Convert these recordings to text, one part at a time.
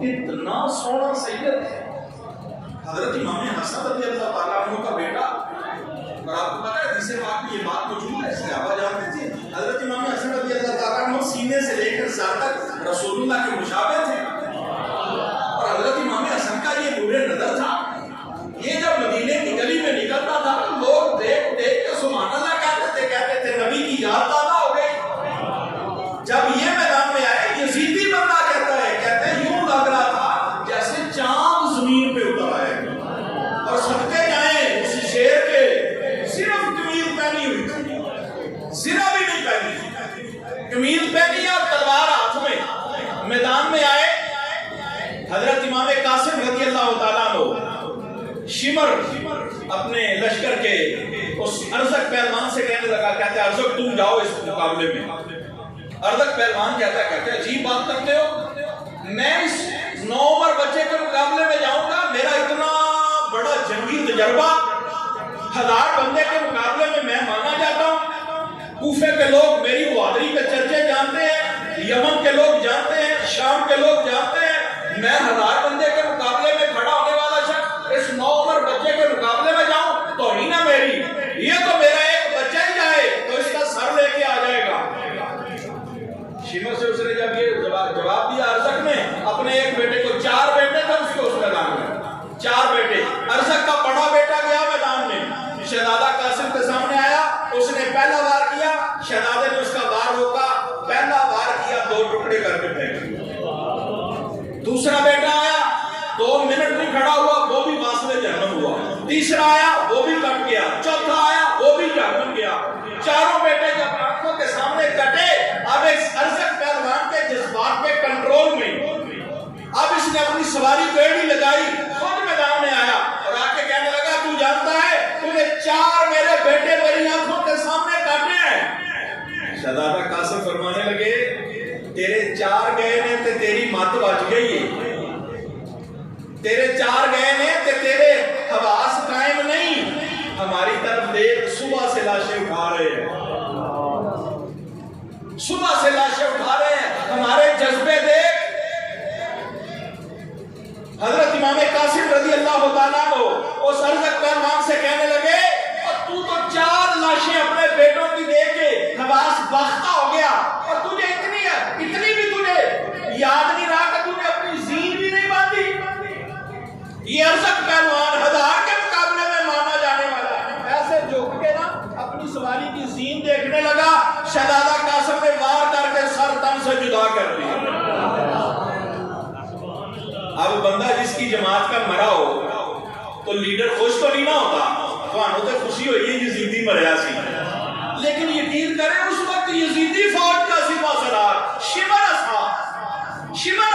اتنا سونا سید ہے حضرت امام حسن رضی اللہ تعالیٰ عنہ کا بیٹا. اور آپ کو پتا ہے حدیث پاک میں یہ بات موجود ہے, صحابہ جانتے تھے حضرت امام حسن رضی اللہ تعالیٰ عنہ سینے سے لے کر سر تک رسول اللہ کے مشابہ تھے. اور حضرت امام حسن کا یہ نور نظر تھا. یہ جب مدینے کی گلی میں نکلتا تھا لوگ دیکھ دیکھ کے سبحان اللہ کہتے تھے نبی کی یاد تازہ ہو گئی. جب یہ میدان میں آئے یزیدی بندہ کہتے ہیں یوں لگ رہا تھا جیسے چاند زمین پہ اتر آئے. اور صدقے جائیں اس شیر کے صرف قمیض پہنی ہوئی تھی, زرہ بھی نہیں پہنی, قمیض پہنی اور تلوار ہاتھ میں. میدان میں آئے حضرت امام قاسم رضی اللہ تعالیٰ عنہ شمر اپنے لشکر کے اس ارزق پہلوان سے کہنے لگا, کہتے ہیں ارزق تم جاؤ اس مقابلے میں. ارزق پہلوان کہتے ہیں عجیب بات کرتے ہو, میں اس 9 عمر بچے کے مقابلے میں جاؤں گا, میرا اتنا بڑا جنگی تجربہ 1000 بندے کے مقابلے میں مانا جاتا ہوں. کوفے کے لوگ میری بہادری کے چرچے جانتے ہیں, یمن کے لوگ جانتے ہیں, شام کے لوگ جانتے ہیں. میں 1000 بندے کے مقابلے میں کھڑا ہونے والا شخص اس 9 عمر بچے کے مقابلے میں جاؤں تو ہی نہ میری, یہ تو میرا ایک بچہ ہی جائے تو اس کا سر لے کے آ جائے گا. شمر سے اس نے جب یہ جواب دیا ارزق نے اپنے ایک بیٹے کو, 4 بیٹے تھے اس کے اس میدان میں, 4 بیٹے. ارزق کا بڑا بیٹا گیا میدان میں, شہزادہ قاسم کے سامنے آیا, اس نے پہلا وار کیا, شہزادے نے اس کا وار روکا, پہلا وار کیا 2 ٹکڑے کر کے پھینک دیا. دوسرا بیٹا آیا 2 منٹ نہیں کھڑا ہوا, وہ بھی واسطے جہنم ہوا. تیسرا آیا وہ بھی کٹ گیا, چوتھا آیا وہ بھی جہنم گیا. چاروں بیٹے جب آنکھوں کے سامنے کٹے, اب اس ارزق پہلوان کے جذبات کے کنٹرول میں اب اس نے اپنی سواری گیڑی لگائی, خود میدان میں آیا اور آ کے کہنے لگا تو جانتا ہے تو نے 4 میرے بیٹے میری آنکھوں کے سامنے کاٹے ہیں. شہزادہ قاسم فرمانے لگے تیرے 4 گئے نے تے تیری مت بچ گئی ہے, تیرے 4 گئے نے تے تیرے حواس قائم نہیں. ہماری طرف دیکھ, صبح سے لاشیں اٹھا رہے ہیں, صبح سے لاشیں اٹھا رہے ہیں, ہمارے جذبے دیکھ. حضرت امام قاسم رضی اللہ تعالیٰ عنہ اس ارزق پہلوان سے کہنے لگے اور تو 4 لاشیں اپنے بیٹوں کی دیکھ کے حواس باختہ ہو گیا, اور تجھے اتنی بھی تجھے یاد نہیں رہا کہ تجھے اپنی زین بھی نہیں باندھی. یہ ارزق پہلوان 1000 کے مقابلے میں مانا جانے والا ایسے جھک کے نا اپنی سواری کی زین دیکھنے لگا. شہزادہ قاسم نے وار کر کے سر تن سے جدا کر دیا. اب بندہ جس کی جماعت کا مرا ہو تو لیڈر خوش تو نہیں نہ ہوتا, تو تے خوشی ہوئی ہے یزیدی مریا سی, لیکن یقین کریں اس وقت یزیدی فوج کا سپاہ سالار شمر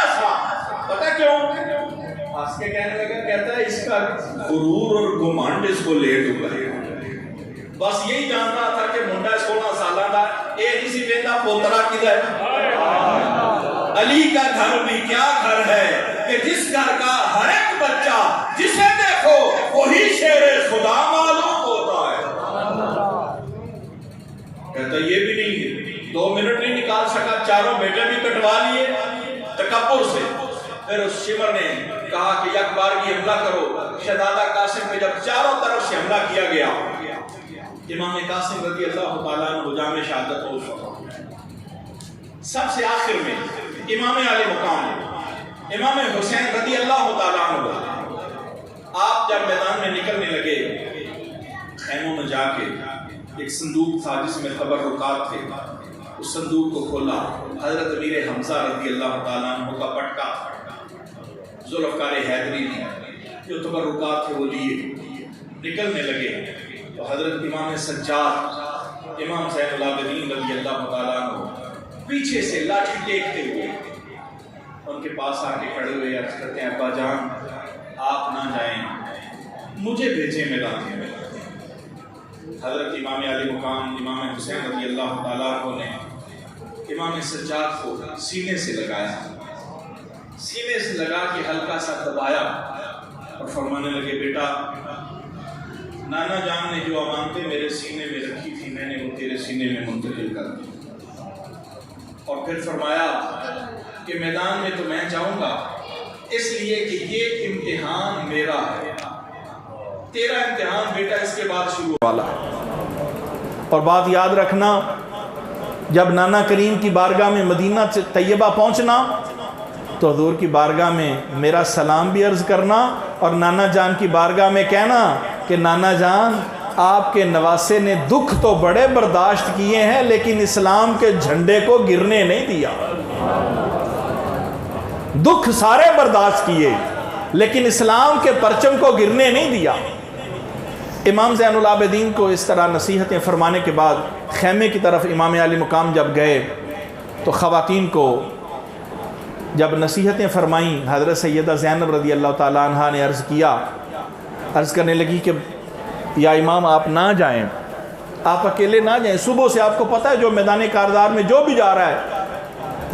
اسا پتہ کیوں ہنس کے کہنے لگا, کہتا ہے اس کا غرور اور گھمنڈ اس کو لے ڈوبا ہے. بس یہی جان رہا تھا کہ منڈا 16 سالہ دا اے نہیں سی ویندا پوترا کدھر ہے. علی کا گھر بھی کیا گھر ہے کہ جس گھر کا ہر ایک بچہ جسے دیکھو وہی شیر خدا معلوم ہوتا ہے. کہتا یہ بھی نہیں, 2 منٹ نہیں نکال سکا, 4 بیٹے بھی کٹوا لیے تکبر سے. پھر اس شمر نے کہا کہ یک بار کی حملہ کرو. شہزادہ قاسم پہ جب چاروں طرف سے حملہ کیا گیا, امام قاسم رضی اللہ تعالیٰ عنہ جام شہادت ہو چکا. سب سے آخر میں امام علی مقام امام حسین رضی اللہ تعالیٰ عنہ, آپ جب میدان میں نکلنے لگے خیموں میں جا کے ایک صندوق تھا جس میں تبرکات تھے, اس صندوق کو کھولا. حضرت امیر حمزہ رضی اللہ تعالیٰ عنہ کا پٹکا ذوالفقار حیدری نے جو تبرکات تھے وہ لیے نکلنے لگے. تو حضرت امام سجاد امام زین العابدین رضی اللہ تعالیٰ عنہ پیچھے سے لاٹھی ٹیکتے ہوئے ان کے پاس آ کے کھڑے ہوئے عرض کرتے ہیں ابا جان آپ نہ جائیں, مجھے بھیجیں میدان میں. حضرت امام علی مقام امام حسین رضی اللہ تعالیٰ عنہ نے امام سجاد کو سینے سے لگایا, سینے سے لگا کے ہلکا سا دبایا اور فرمانے لگے بیٹا نانا جان نے جو امانتیں میرے سینے میں رکھی تھی میں نے وہ تیرے سینے میں منتقل کر دی. اور پھر فرمایا کہ میدان میں تو میں جاؤں گا اس لیے کہ یہ امتحان میرا ہے، تیرا امتحان بیٹا اس کے بعد شروع والا ہے۔ اور بات یاد رکھنا، جب نانا کریم کی بارگاہ میں مدینہ طیبہ پہنچنا تو حضور کی بارگاہ میں میرا سلام بھی عرض کرنا، اور نانا جان کی بارگاہ میں کہنا کہ نانا جان آپ کے نواسے نے دکھ تو بڑے برداشت کیے ہیں لیکن اسلام کے جھنڈے کو گرنے نہیں دیا۔ دکھ سارے برداشت کیے لیکن اسلام کے پرچم کو گرنے نہیں دیا۔ امام زین العابدین کو اس طرح نصیحتیں فرمانے کے بعد خیمے کی طرف امام علی مقام جب گئے تو خواتین کو جب نصیحتیں فرمائیں، حضرت سیدہ زینب رضی اللہ تعالیٰ عنہ نے عرض کرنے لگی کہ یا امام آپ نہ جائیں، آپ اکیلے نہ جائیں، صبح سے آپ کو پتہ ہے جو میدان کارزار میں جو بھی جا رہا ہے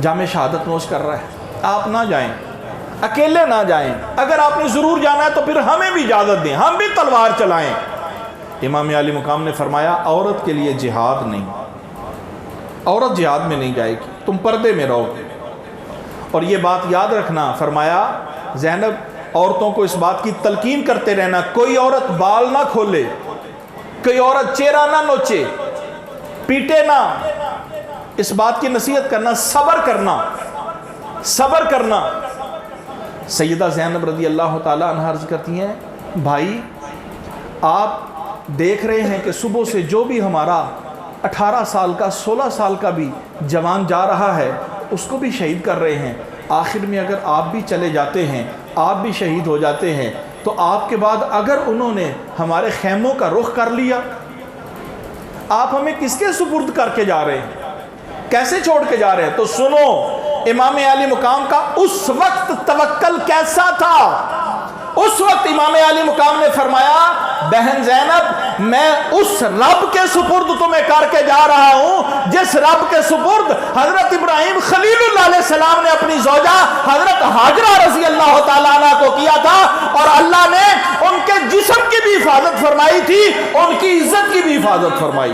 جام شہادت نوش کر رہا ہے، آپ نہ جائیں، اکیلے نہ جائیں، اگر آپ نے ضرور جانا ہے تو پھر ہمیں بھی اجازت دیں، ہم بھی تلوار چلائیں۔ امام علی مقام نے فرمایا عورت کے لیے جہاد نہیں، عورت جہاد میں نہیں جائے گی، تم پردے میں رہو گے۔ اور یہ بات یاد رکھنا، فرمایا زینب عورتوں کو اس بات کی تلقین کرتے رہنا، کوئی عورت بال نہ کھولے، کوئی عورت چہرہ نہ نوچے، پیٹے نہ، اس بات کی نصیحت کرنا، صبر کرنا۔ سیدہ زینب رضی اللہ تعالیٰ عنہ عرض کرتی ہیں بھائی آپ دیکھ رہے ہیں کہ صبح سے جو بھی ہمارا 18 سال کا 16 سال کا بھی جوان جا رہا ہے اس کو بھی شہید کر رہے ہیں، آخر میں اگر آپ بھی چلے جاتے ہیں، آپ بھی شہید ہو جاتے ہیں تو آپ کے بعد اگر انہوں نے ہمارے خیموں کا رخ کر لیا، آپ ہمیں کس کے سپرد کر کے جا رہے ہیں، کیسے چھوڑ کے جا رہے ہیں؟ تو سنو امام علی مقام کا اس وقت توکل کیسا تھا۔ اس وقت امام علی مقام نے فرمایا بہن زینب میں اس رب کے سپرد تمہیں کر کے جا رہا ہوں جس رب کے سپرد حضرت ابراہیم خلیل اللہ علیہ السلام نے اپنی زوجہ حضرت حاجرہ رضی اللہ تعالیٰ عنہ کو کیا تھا، اور اللہ نے ان کے جسم کی بھی حفاظت فرمائی تھی، ان کی عزت کی بھی حفاظت فرمائی۔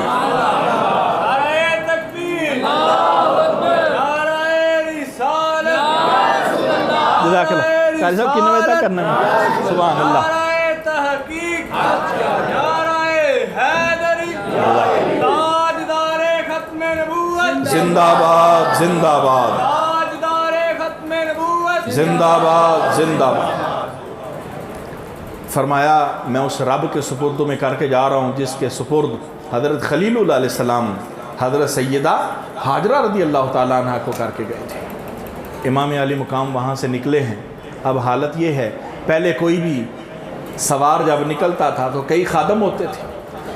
جزاک اللہ۔ قاری صاحب کتنے بجے تک کرنا ہے؟ سبحان اللہ۔ زندہ باد زندہ باد زندہ باد زندہ باد۔ فرمایا میں اس رب کے سپرد میں کر کے جا رہا ہوں جس کے سپرد حضرت خلیل اللہ علیہ السلام حضرت سیدہ حاجرہ رضی اللہ تعالیٰ عنہ کو کر کے گئے تھے۔ امام علی مقام وہاں سے نکلے ہیں۔ اب حالت یہ ہے، پہلے کوئی بھی سوار جب نکلتا تھا تو کئی خادم ہوتے تھے۔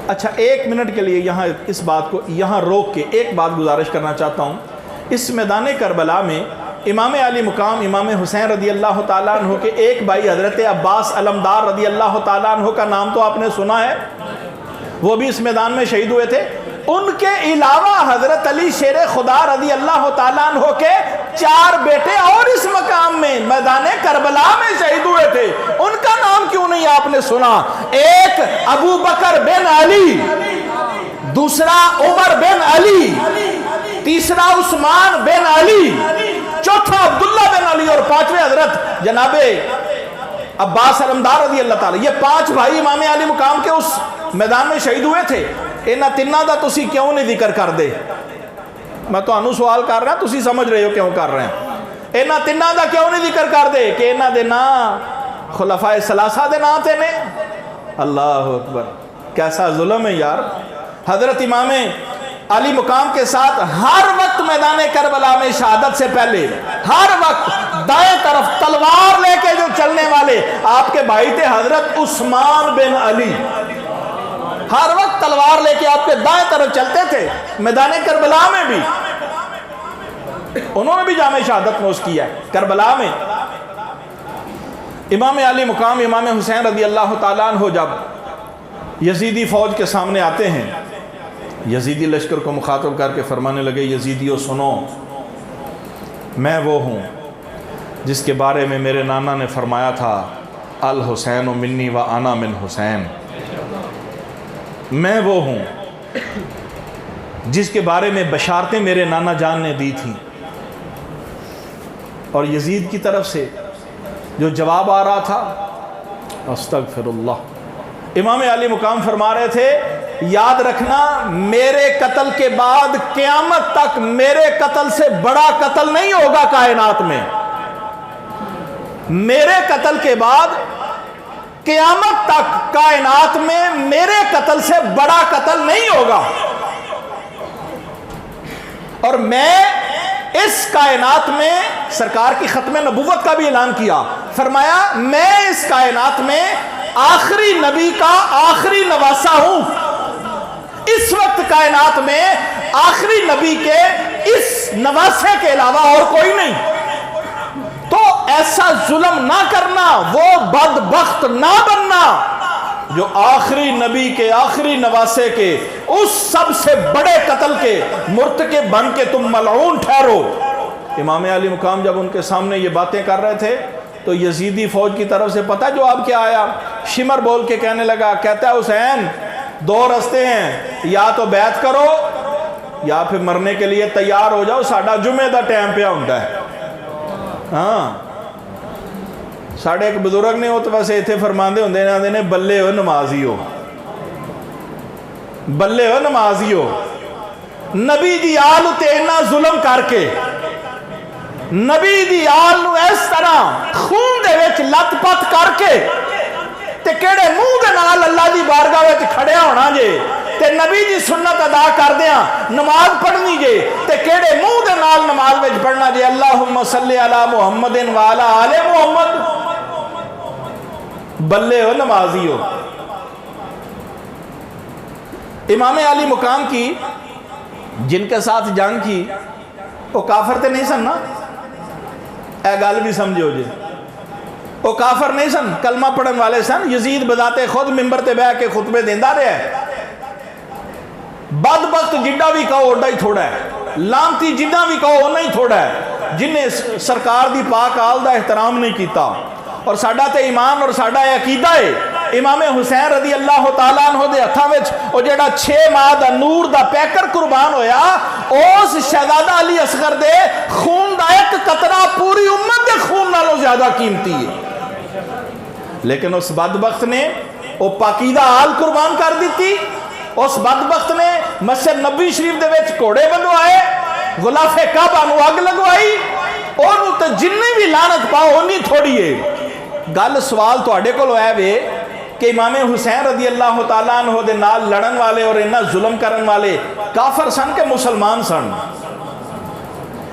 اچھا ایک منٹ کے لیے یہاں اس بات کو یہاں روک کے ایک بات گزارش کرنا چاہتا ہوں۔ اس میدان کربلا میں امام علی مقام امام حسین رضی اللہ تعالیٰ عنہ کے ایک بھائی حضرت عباس علمدار رضی اللہ تعالیٰ عنہ کا نام تو آپ نے سنا ہے، وہ بھی اس میدان میں شہید ہوئے تھے۔ ان کے علاوہ حضرت علی شیر خدا رضی اللہ تعالیٰ عنہ کے 4 بیٹے اور اس مقام میں میدان کربلا میں شہید ہوئے تھے، ان کا نام کیوں نہیں آپ نے سنا؟ ایک ابو بکر بن علی، دوسرا عمر بن علی، تیسرا عثمان بن علی، چوتھا عبداللہ بن علی، اور 5ویں حضرت جناب عباس علمدار رضی اللہ تعالیٰ۔ یہ 5 بھائی امام علی مقام کے اس میدان میں شہید ہوئے تھے۔ انہاں تیناں دا تسی کیوں نہیں ذکر کر دے؟ میں تو انہوں سوال کر رہا، تسی سمجھ رہے ہو کیوں کر رہے ہیں؟ انہاں تیناں دا کیوں نہیں ذکر کر دے کہ انہاں دے نا خلفائے ثلاثہ دے نا تے نے؟ اللہ اکبر، کیسا ظلم ہے یار۔ حضرت امام علی مقام کے ساتھ ہر وقت میدان کربلا میں شہادت سے پہلے ہر وقت دائیں طرف تلوار لے کے جو چلنے والے آپ کے بھائی تھے حضرت عثمان بن علی، ہر وقت تلوار لے کے آپ کے دائیں طرف چلتے تھے۔ میدان کربلا میں بھی انہوں نے بھی جام شہادت نوش کیا ہے۔ کربلا میں امام علی مقام امام حسین رضی اللہ تعالیٰ عنہ جب یزیدی فوج کے سامنے آتے ہیں، یزیدی لشکر کو مخاطب کر کے فرمانے لگے یزیدیو سنو، میں وہ ہوں جس کے بارے میں میرے نانا نے فرمایا تھا الحسین منی و انا من حسین۔ میں وہ ہوں جس کے بارے میں بشارتیں میرے نانا جان نے دی تھیں۔ اور یزید کی طرف سے جو جواب آ رہا تھا استغفراللہ. امام علی مقام فرما رہے تھے یاد رکھنا میرے قتل کے بعد قیامت تک میرے قتل سے بڑا قتل نہیں ہوگا کائنات میں. میرے قتل کے بعد قیامت تک کائنات میں میرے قتل سے بڑا قتل نہیں ہوگا. اور میں اس کائنات میں سرکار کی ختم نبوت کا بھی اعلان کیا. فرمایا میں اس کائنات میں آخری نبی کا آخری نواسا ہوں. اس وقت کائنات میں آخری نبی کے اس نواسے کے علاوہ اور کوئی نہیں. تو ایسا ظلم نہ کرنا, وہ بدبخت نہ بننا جو آخری نبی کے آخری نواسے کے اس سب سے بڑے قتل کے مرتکب بن کے تم ملعون ٹھہرو. امام علی مقام جب ان کے سامنے یہ باتیں کر رہے تھے تو یزیدی فوج کی طرف سے پتہ جو آپ کیا آیا, شمر بول کے کہنے لگا, کہتا ہے حسین دو رستے ہیں, یا تو بیعت کرو یا پھر مرنے کے لیے تیار ہو جاؤ. ساڈا جمعے دا ٹائم پہ ہوتا ہے. ہاں ساڑھے ایک بزرگ نے وہ تو ویسے اتنے فرماندے ہوندے نے, آندے نے بلے ہو نمازی ہو, بلے ہو نمازی ہو. نبی دی آل تے اتنا ظلم کر کے نبی دی آل نو اس طرح خون دے وچ لت پت کر کے تے کیڑے منہ دے نال اللہ دی بارگاہ وچ کھڑیا ہونا جے, تے نبی دی سنت ادا کر دیاں نماز پڑھنی جے, تے کیڑے منہ دے نال نماز وچ پڑھنا جے اللہم صلی علی محمد وعلی آل محمد. بلے ہو نمازی ہو. امام علی مقام کی جن کے ساتھ جنگ کی وہ کافر تے نہیں سن نا, اے گل بھی سمجھو جی, وہ کافر نہیں سن, کلمہ پڑھن والے سن. یزید بذات خود ممبر تے بیٹھ کے خطبے دیندا رہا ہے. بدبخت جڈا بھی کہو اوڈا ہی تھوڑا ہے, لانتی جڈا بھی کہو اونا ہی تھوڑا ہے جن نے سرکار دی پاک آل دا احترام نہیں کیتا. اور ساڈا تے ایمان اور ساڈا عقیدہ ہے امام حسین رضی اللہ تعالیٰ عنہ دے ہتھاں وچ او جڑا 6 ماہ دا نور دا پیکر قربان ہویا, اس شہزادہ علی اصغر دے خون دا ایک قطرہ پوری امت دے خون نالوں زیادہ قیمتی ہے. لیکن اس بدبخت نے او پاکیدہ آل قربان کر دیتی. اس بدبخت نے مسجد نبی شریف دے وچ گھوڑے بنوائے, غلاف کعبہ نو اگ لگوائی. اونوں تے جنی بھی لعنت پاؤ اونی تھوڑی ہے. گل سوال تواڈے کول ہویا وے کہ امام حسین رضی اللہ تعالیٰ عنہ دے نال لڑن والے اور انہاں ظلم کرن والے کافر سن کے مسلمان سن؟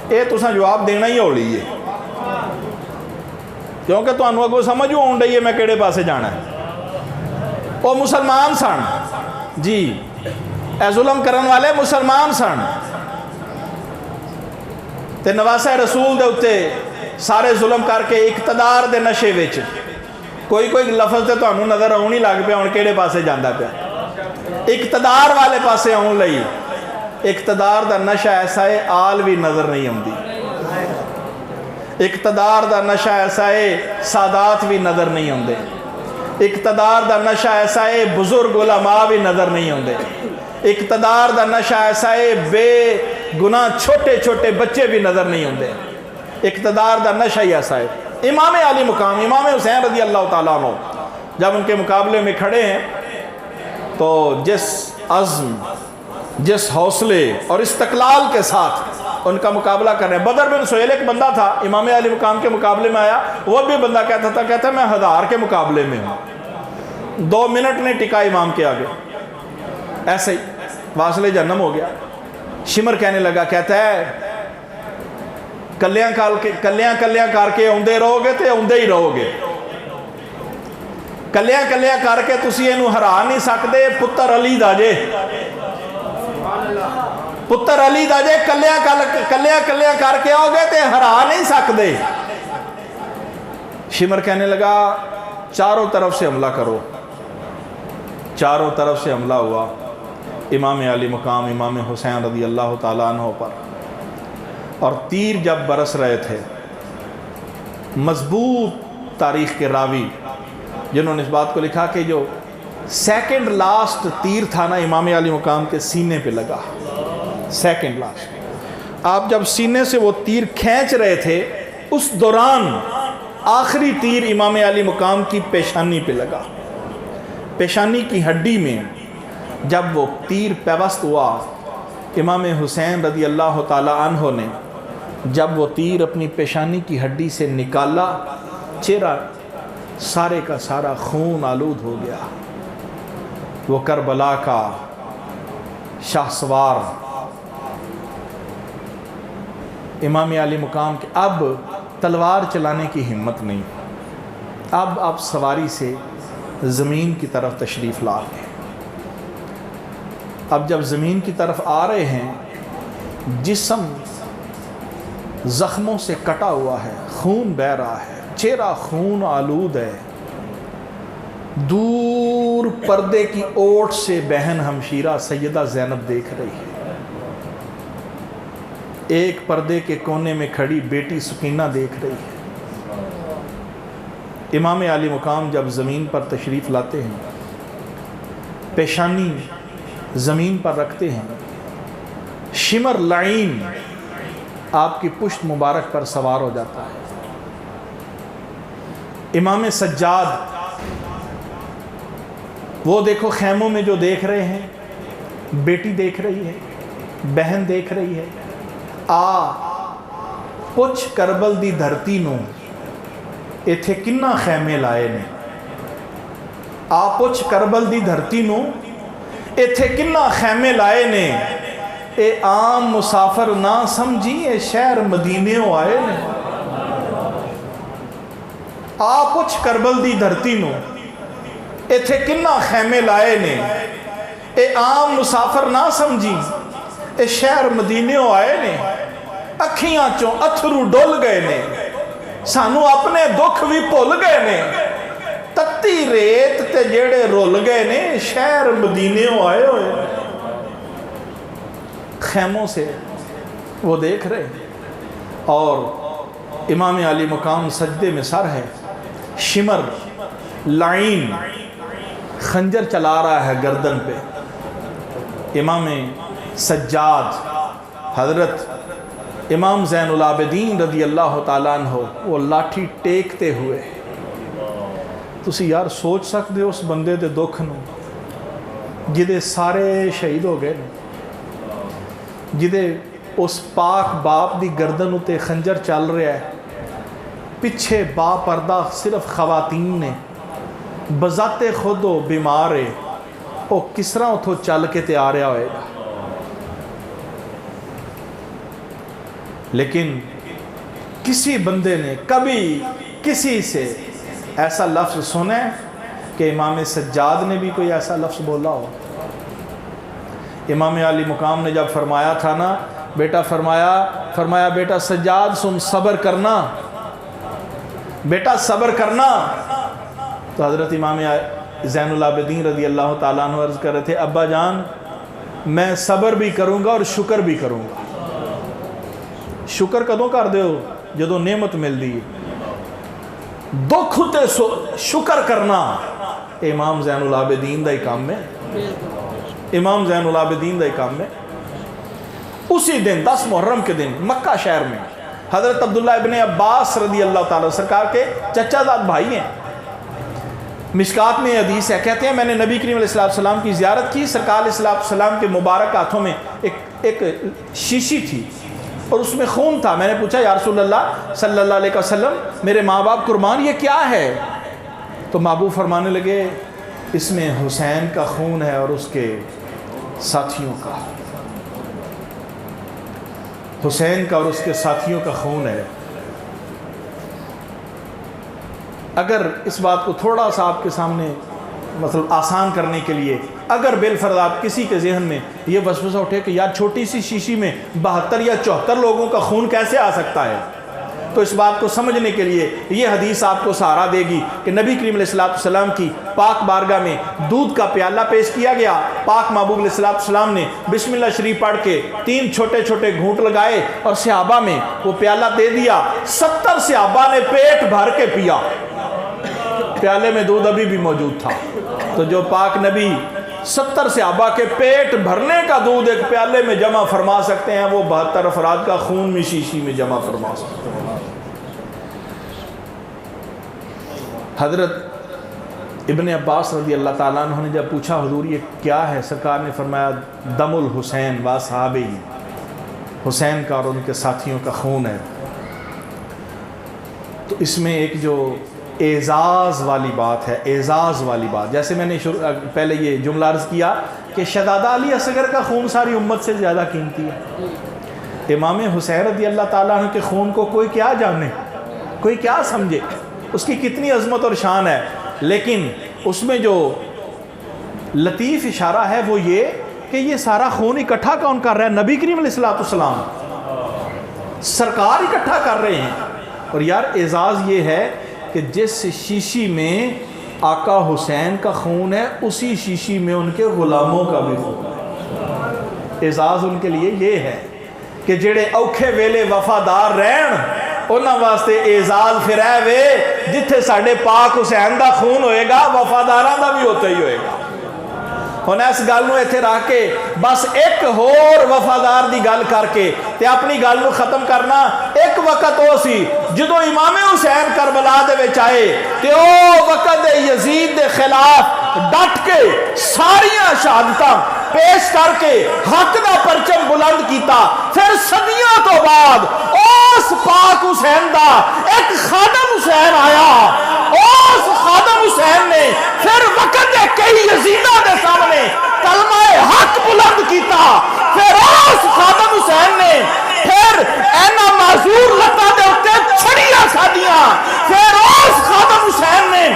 اے تساں جواب دینا ہی ہولی ہے, کیونکہ تانوں اگوں سمجھ آن رہی ہے میں کیڑے پاسے جانا ہے. وہ مسلمان سن جی, اے ظلم کرن والے مسلمان سن. تے نواسہ رسول دے اتے سارے ظلم کر کے اقتدار دے نشے وچ کوئی لفظ تے تانوں نظر آن ہی لگ پیا ہن کیڑے پاسے جاندا پیا. اقتدار والے پاسے آن لئی اقتدار دا نشہ ایسا ہے آل بھی نظر نہیں آندی. اقتدار دا نشہ ایسا ہے سادات بھی نظر نہیں آندے. اقتدار دا نشہ ایسا ہے بزرگ علماء بھی نظر نہیں آندے. اقتدار دا نشہ ایسا ہے بے گناہ چھوٹے چھوٹے بچے بھی نظر نہیں آندے. اقتدار دا نشہ ہی ایسا ہے. امام علی مقام امام حسین رضی اللہ تعالیٰ عنہ جب ان کے مقابلے میں کھڑے ہیں تو جس عزم, جس حوصلے اور استقلال کے ساتھ ان کا مقابلہ کر رہے ہیں. بدر بن سہیل ایک بندہ تھا امام علی مقام کے مقابلے میں آیا, وہ بھی بندہ کہتا میں 1000 کے مقابلے میں ہوں. 2 منٹ نے ٹکا امام کے آگے, ایسے ہی واصل جہنم ہو گیا. شمر کہنے لگا, کہتا ہے کلیاں کر کے اوندے رہو گے تے اوندے ہی رہو گے. کلیاں کر کے تسی اینو ہرا نہیں سکدے. پتر علی دا جے, پتر علی دا جے, کلیاں کر کے آؤ گے تے ہرا نہیں سکدے. شمر کہنے لگا چاروں طرف سے حملہ کرو. چاروں طرف سے حملہ ہوا امام علی مقام امام حسین رضی اللہ تعالیٰ عنہ پر. اور تیر جب برس رہے تھے, مضبوط تاریخ کے راوی جنہوں نے اس بات کو لکھا کہ جو سیکنڈ لاسٹ تیر تھا نا امام علی مقام کے سینے پہ لگا. سیکنڈ لاسٹ, آپ جب سینے سے وہ تیر کھینچ رہے تھے اس دوران آخری تیر امام علی مقام کی پیشانی پہ لگا. پیشانی کی ہڈی میں جب وہ تیر پیوست ہوا، امام حسین رضی اللہ تعالی عنہ نے جب وہ تیر اپنی پیشانی کی ہڈی سے نکالا، چہرہ سارے کا سارا خون آلود ہو گیا. وہ کربلا کا شاہ سوار امام علی مقام کے اب تلوار چلانے کی ہمت نہیں. اب سواری سے زمین کی طرف تشریف لا رہے ہیں. اب جب زمین کی طرف آ رہے ہیں، جسم زخموں سے کٹا ہوا ہے، خون بہہ رہا ہے، چہرہ خون آلود ہے. دور پردے کی اوٹ سے بہن ہمشیرہ سیدہ زینب دیکھ رہی ہے. ایک پردے کے کونے میں کھڑی بیٹی سکینہ دیکھ رہی ہے. امام علی مقام جب زمین پر تشریف لاتے ہیں، پیشانی زمین پر رکھتے ہیں، شمر لعین آپ کی پشت مبارک پر سوار ہو جاتا ہے. امام سجاد وہ دیکھو خیموں میں جو دیکھ رہے ہیں، بیٹی دیکھ رہی ہے، بہن دیکھ رہی ہے. آ پچھ کربل دی دھرتی نو ایتھے کنا خیمے لائے نے. آ پچھ کربل دی دھرتی نو ایتھے کنا خیمے لائے نے. اے عام مسافر نہ سمجھی، اے شہر مدینے ہو آئے نے. آ پچھ کربل دی دھرتی نو ایتھے کنا خیمے لائے نے. اے عام مسافر نہ سمجھی، اے شہر مدینے ہو آئے نے. اکھیاں چوں اتھرو ڈول گئے نے، سانو اپنے دکھ بھی بھول گئے نے. تتی ریت تے جیڑے رول گئے نے، شہر مدینے ہو آئے ہوئے. خیموں سے وہ دیکھ رہے اور امام علی مقام سجدے میں سر ہے. شمر لعین خنجر چلا رہا ہے گردن پہ. امام سجاد حضرت امام زین العابدین رضی اللہ تعالیٰ عنہ وہ لاٹھی ٹیکتے ہوئے. تسی یار سوچ سکتے ہو اس بندے دے دکھ نو جدے سارے شہید ہو گئے، جدے اس پاک باپ دی گردن اتے خنجر چل رہا ہے، پچھے با پردہ صرف خواتین نے، بذات خود و بیمار ہے، وہ کس طرح اتھو چل کے تے آ رہا ہوئے گا. لیکن کسی بندے نے کبھی کسی سے ایسا لفظ سنا ہے کہ امام سجاد نے بھی کوئی ایسا لفظ بولا ہو؟ امام علی مقام نے جب فرمایا تھا نا بیٹا، فرمایا بیٹا سجاد سن صبر کرنا، بیٹا صبر کرنا. تو حضرت امام زین العابدین رضی اللہ تعالیٰ عنہ عرض کر رہے تھے، ابا جان میں صبر بھی کروں گا اور شکر بھی کروں گا. شکر کدوں کر دے ہو جدوں نعمت مل دی، دکھ تے شکر کرنا امام زین العابدین دا ہی کام ہے. امام زین العابدین دا ہی کام ہے. اسی دن 10 محرم کے دن مکہ شہر میں حضرت عبداللہ ابن عباس رضی اللہ تعالیٰ سرکار کے چچا زاد بھائی ہیں. مشکات میں حدیث ہے، کہتے ہیں میں نے نبی کریم علیہ السلام کی زیارت کی. سرکار علیہ السلام کے مبارک ہاتھوں میں ایک شیشی تھی اور اس میں خون تھا. میں نے پوچھا یا رسول اللہ صلی اللہ علیہ وسلم میرے ماں باپ قربان، یہ کیا ہے؟ تو محبوب فرمانے لگے اس میں حسین کا خون ہے اور اس کے ساتھیوں کا، حسین کا اور اس کے ساتھیوں کا خون ہے. اگر اس بات کو تھوڑا سا آپ کے سامنے مطلب آسان کرنے کے لیے، اگر بالفرض آپ کسی کے ذہن میں یہ وسوسہ اٹھے کہ یار چھوٹی سی شیشی میں 72 یا 74 لوگوں کا خون کیسے آ سکتا ہے، تو اس بات کو سمجھنے کے لیے یہ حدیث آپ کو سہارا دے گی کہ نبی کریم علیہ السلام کی پاک بارگاہ میں دودھ کا پیالہ پیش کیا گیا. پاک محبوب علیہ السلام نے بسم اللہ شریف پڑھ کے 3 چھوٹے چھوٹے گھونٹ لگائے اور صحابہ میں وہ پیالہ دے دیا. 70 صحابہ نے پیٹ بھر کے پیا. پیالے میں دودھ ابھی بھی موجود تھا. تو جو پاک نبی 70 صحابہ کے پیٹ بھرنے کا دودھ ایک پیالے میں جمع فرما سکتے ہیں، وہ 72 افراد کا خون میں شیشی میں جمع فرما سکتے ہیں. حضرت ابن عباس رضی اللہ تعالیٰ عنہ نے جب پوچھا حضور یہ کیا ہے، سرکار نے فرمایا دم الحسین و صحابہ، حسین کا اور ان کے ساتھیوں کا خون ہے۔ تو اس میں ایک جو اعزاز والی بات ہے، اعزاز والی بات، جیسے میں نے پہلے یہ جملہ عرض کیا کہ شہزادہ علی اصغر کا خون ساری امت سے زیادہ قیمتی ہے۔ امام حسین رضی اللہ تعالیٰ عنہ کے خون کو کوئی کیا جانے، کوئی کیا سمجھے، اس کی کتنی عظمت اور شان ہے، لیکن اس میں جو لطیف اشارہ ہے وہ یہ کہ یہ سارا خون اکٹھا کون کر رہا ہے؟ نبی کریم علیہ السلام، سرکار اکٹھا کر رہے ہیں۔ اور یار اعزاز یہ ہے کہ جس شیشی میں آقا حسین کا خون ہے اسی شیشی میں ان کے غلاموں کا بھی خون ہے۔ اعزاز ان کے لیے یہ ہے کہ جڑے اوکھے ویلے وفادار رہن انہاں واسطے اعزاز پھر ہے وے جتھے ساڈے پاک حسین دا خون ہوئے گا وفاداراں دا بھی ہوتا ہی ہوئے گا۔ ہن اس گل نو ایتھے رکھ کے بس ایک ہور وفادار دی گل کر کے تے اپنی گل نو ختم کرنا، ایک وقت او سی جدوں امام حسین کربلا دے وچ آئے تے او وقت یزید دے خلاف ڈٹ کے ساریاں شہادتاں پیش کر کے حق دا پرچم بلند کیتا۔ پھر صدیوں تو بعد اس پاک حسین دا ایک خادم حسین آیا، اس خادم حسین نے پھر وقت دے کئی یزیداں دے سامنے کلمہ حق بلند کیتا۔ پھر اس خادم حسین نے پھر اینا معذور لتا دے اتے چھڑیاں کھادیاں۔ پھر اس خادم حسین نے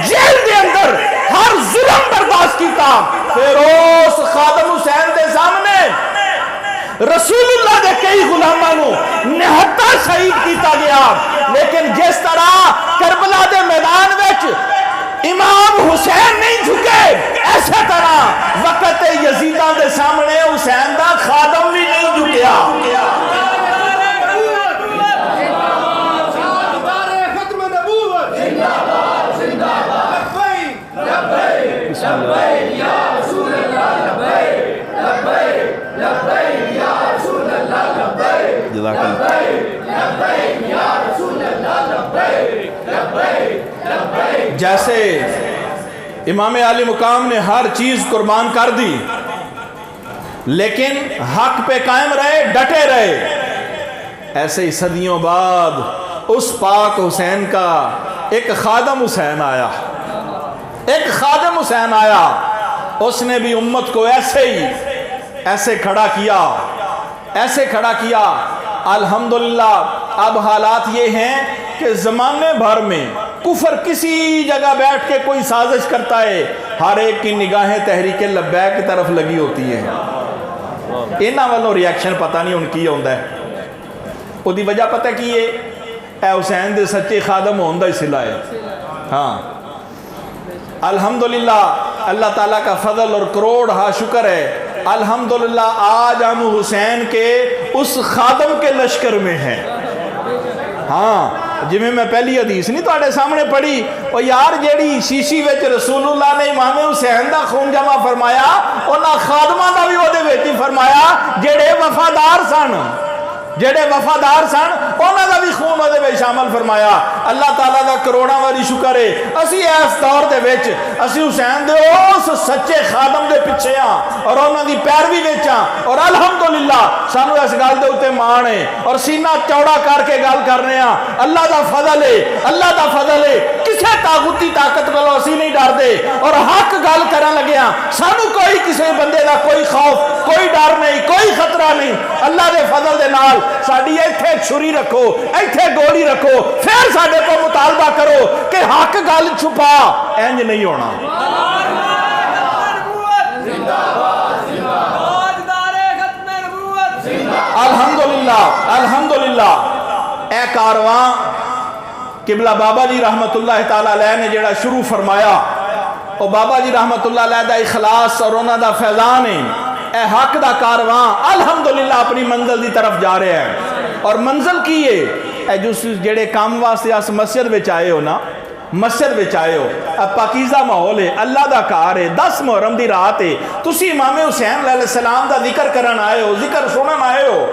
جیل دے اندر ہر ظلم برداشت کیتا۔ پھر اس خادم حسین دے سامنے رسول اللہ دے کئی غلاماں نو نہتا شہید کیتا گیا۔ لیکن جس طرح کربلا دے میدان وچ امام حسین نہیں جھکے، ایسے طرح وقت یزیداں دے سامنے حسین دا خادم بھی نہیں جھکیا۔ جیسے امام علی مقام نے ہر چیز قربان کر دی لیکن حق پہ قائم رہے، ڈٹے رہے، ایسے ہی صدیوں بعد اس پاک حسین کا ایک خادم حسین آیا، ایک خادم حسین آیا، اس نے بھی امت کو ایسے کھڑا کیا، ایسے کھڑا کیا۔ الحمدللہ اب حالات یہ ہیں کہ زمانے بھر میں کفر کسی جگہ بیٹھ کے کوئی سازش کرتا ہے، ہر ایک کی نگاہیں تحریک لبیک کی طرف لگی ہوتی ہیں۔ انہاں والوں ریاکشن پتہ نہیں ان کی ہوندہ ہے، وہ دی وجہ پتہ کی ہے اے حسین دے سچے خادم ہوندہ ہی صلح ہے۔ ہاں الحمدللہ اللہ تعالیٰ کا فضل اور کروڑ ہاں شکر ہے، الحمدللہ آج ہم حسین کے اس خادم کے لشکر میں ہیں۔ ہاں جی میں پہلی حدیث نہیں توڑے سامنے پڑھی، اور یار جیڑی شیشی ویچ رسول اللہ نے امام حسین دا خون جمع فرمایا انہاں خادمہ دا بھی وہ دے ویچی فرمایا جیڑے وفادار سن، جیڑے وفادار سن انہاں دا بھی خون وہ دے ویچ شامل فرمایا۔ اللہ تعالیٰ دا کروڑا والی شکر ہے اسی اس دور دے ویچ اسی حسین دے اس سچے خادم دے پچھے ہاں اور انہاں دی پیروی ویچاں، اور الحمدللہ سانو اس گل دے اتے مان ہے اور سینہ چوڑا کر کے گل کرنے ہاں۔ اللہ دا فضل ہے، اللہ دا فضل ہے، کسے طاغوتی طاقت کو اسی نہیں ڈر دے اور حق گل کرن لگے ہاں، سانو کوئی کسے بندے دا کوئی خوف، کوئی ڈر نہیں، کوئی خطرہ نہیں۔ اللہ دے فضل دے نال ساڈی ایتھے چھری رکھو، ایتھے گولی رکھو، پھر ساڈے کو مطالبہ کرو کہ حق گل چھپا، اینج نہیں ہونا۔ الحمدللہ الحمدللہ اے کارواں قبلہ بابا جی رحمت اللہ تعالیٰ علیہ نے جڑا شروع فرمایا، اور بابا جی رحمت اللہ علیہ دا اخلاص اور انہاں دا فیضان ہے، اے حق دا کارواں الحمدللہ اپنی منزل دی طرف جا رہے ہیں۔ اور منزل کی ہے اے جو جڑے کام واسطے اس مسجد وچ آئے ہو نا، مسجد وچ آئے ہو، اب پاکیزہ ماحول ہے، اللہ دا کار ہے، 10 محرم دی رات ہے، تسی امام حسین علیہ السلام دا ذکر کرن آئے ہو، ذکر سنن آئے ہو۔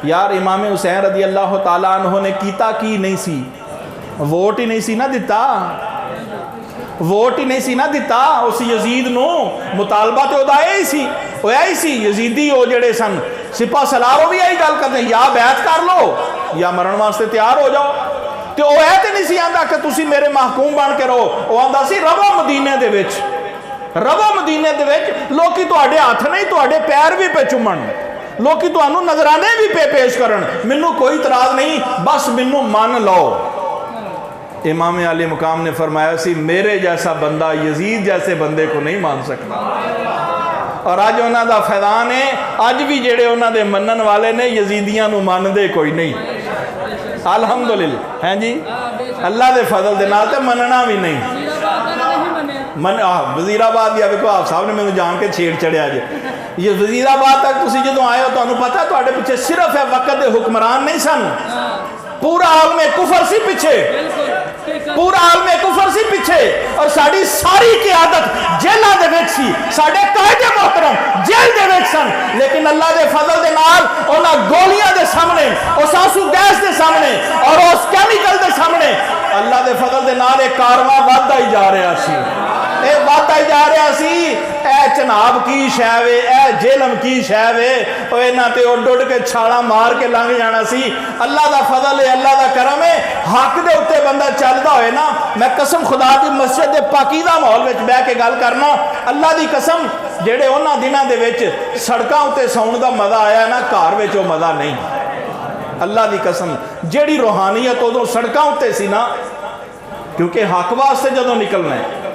یار امام حسین رضی اللہ تعالیٰ عنہ نے کیتا کی نہیں سی، ووٹ ہی نہیں سی نہ دیتا، ووٹ ہی نہیں سی نہ دیتا اس یزید نو، مطالبہ تو ادا ہی سی، ہویا ہی سی یزیدی وہ جڑے سن سپاہ سالار وہ بھی یہی گل کرتے ہیں یا بیعت کر لو یا مرن واسطے تیار ہو جاؤ، تو وہ ہے تو نہیں سی آندا کہ تسی میرے محکوم بن کے رہو، وہ آندا سی رہو مدینے دے وچ، رہو مدینے دے وچ، لوکی تواڈے ہاتھ نہیں تواڈے پیر بھی پہ چومن، لوکی تانوں نظرانے بھی پہ پیش کرن، مینوں کوئی اعتراض نہیں، بس مینوں مان لو۔ امام علی مقام نے فرمایا سی میرے جیسا بندہ یزید جیسے بندے کو نہیں مان سکتا، اور آج انہاں دا فیضان ہے، آج بھی جڑے انہاں دے منن والے نے یزیدیاں نو مان دے کوئی نہیں، الحمدللہ ہیں جی، اللہ دے فضل دے نال تے مننا بھی نہیں۔ وزیر آباد یا ویکو آپ صاحب نے میں جان کے چھیڑ چڑھیا جی، یہ وزیر آباد تک تسی جدوں آئے ہو تو انہوں پتا تواڈے پیچھے صرف ہے وقت دے حکمران نہیں سن، پورا عالم کفر سی پیچھے، پورا عالم کفر سی پیچھے، اور ساری ساری قیادت جیلہ دے وچ سی، ساڈے قائد محترم جیل دے وچ سن، لیکن اللہ دے فضل دے نال انہاں گولیاں دے سامنے، اس آنسو گیس دے سامنے اور اس کیمیکل دے سامنے اللہ دے فضل دے نال ایک کارواں وادہ ہی جا رہا سی، اے وادہ ہی جا رہا سی، اے چناب کی شے وے، اے جیلم کی شے وے، او انہاں تے اڈ اڈ کے چھالاں مار کے لنگ جانا سی۔ اللہ دا فضل ہے، اللہ دا کرم ہے، حق دے اوتے بندہ چلدا ہوئے نا، میں قسم خدا دی مسجد دے پاکیزہ ماحول وچ بیٹھ کے گل کرنا، اللہ دی قسم جڑے انہاں دناں دے وچ سڑکاں اوتے ساؤن دا مزہ آیا نا، گھر وچ او مزہ نہیں، اللہ دی قسم جیڑی روحانیت ادو سڑکاں اوتے سی نا، کیونکہ حق واسطے جدوں نکلنا ہے،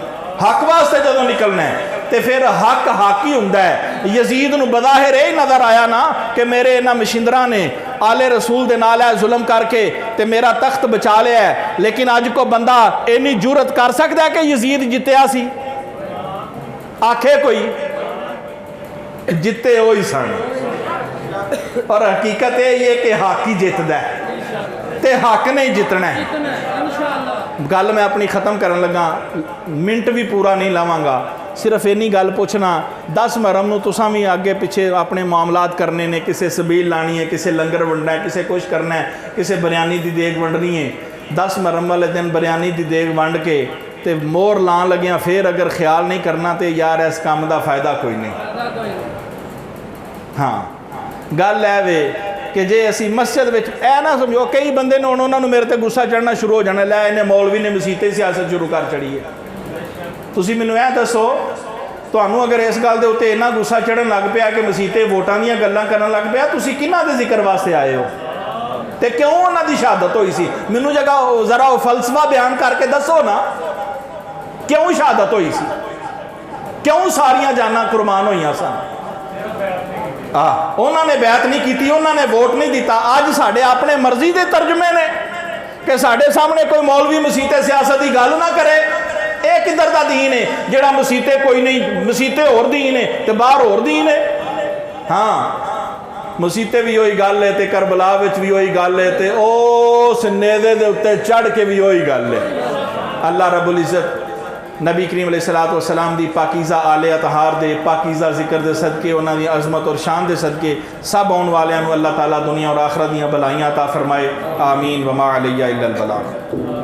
حق واسطے جدوں نکلنا ہے تے پھر حق حق ہی ہوندا ہے۔ یزید نو بظاہر یہ نظر آیا نا کہ میرے انہاں مشندراں نے آل رسول دے نال ظلم کر کے تے میرا تخت بچا لیا ہے، لیکن اج کو بندہ اینی جرت کر سکتا ہے کہ یزید جتیا سی؟ آکھے کوئی جتے ہوئی سن، اور حقیقت یہ کہ حق ہی جتدا ہے تے حق نہیں جتنا ہے۔ گل میں اپنی ختم کرن لگا، منٹ بھی پورا نہیں لاواں گا، صرف اینی گل پوچھنا 10 محرم نو تساں بھی آگے پیچھے اپنے معاملات کرنے نے، کسے سبیل لانی ہے، کسے لنگر ونڈنا ہے، کسے کچھ کرنا ہے، کسے بریانی دی دیگ ونڈنی ہے، 10 محرم والے دن بریانی دی دیگ ونڈ کے تے مور لان لگیاں، پھر اگر خیال نہیں کرنا تے یار اس کام دا فائدہ کوئی نہیں۔ ہاں گل ہے وے کہ جے اسی مسجد وچ اے نہ سمجھو کئی بندے نے انہوں نے میرے تے غصہ چڑھنا شروع ہو جانا، لے انہیں مولوی نے مسیتے سیاست شروع کر چڑھی ہے۔ تسی مینوں اے دسو تانوں اگر اس گل دے اوتے اتنا غصہ چڑھن لگ پیا کہ مسیتے ووٹاں دیاں گلاں کرن لگ پیا، تسی کنہاں دے ذکر واسطے آئے ہو تے کیوں انہاں دی شہادت ہوئی سی؟ مینوں جگہ ذرا فلسفہ بیان کر کے دسو نا، کیوں شہادت ہوئی سی؟ کیوں ساریاں جاناں قربان ہوئیاں سن؟ انہوں نے بیعت نہیں کیتی، انہوں نے ووٹ نہیں دیتا۔ آج ساڑھے اپنے مرضی دے ترجمے نے کہ ساڑھے سامنے کوئی مولوی مسیتے سیاست کی گل نہ کرے، ایک ادھر دا دین ہے جڑا مسیتے کوئی نہیں، مسیتے اور دین ہے تے باہر اور دین ہے۔ ہاں مسیتے بھی ہوئی گل ہے تے کربلا وچ بھی ہوئی گل ہے تے او سنیدے دے اتے چڑھ کے بھی ہوئی گل ہے۔ اللہ رب العزت نبی کریم علیہ السلام دی پاکیزہ آل اطہار دے پاکیزہ ذکر دے صدقے، انہاں دی عظمت اور شان دے صدقے سب آن والیاں نو اللہ تعالیٰ دنیا اور آخرت دیاں بلائیاں عطا فرمائے، آمین وما علیہ الا البلاغ۔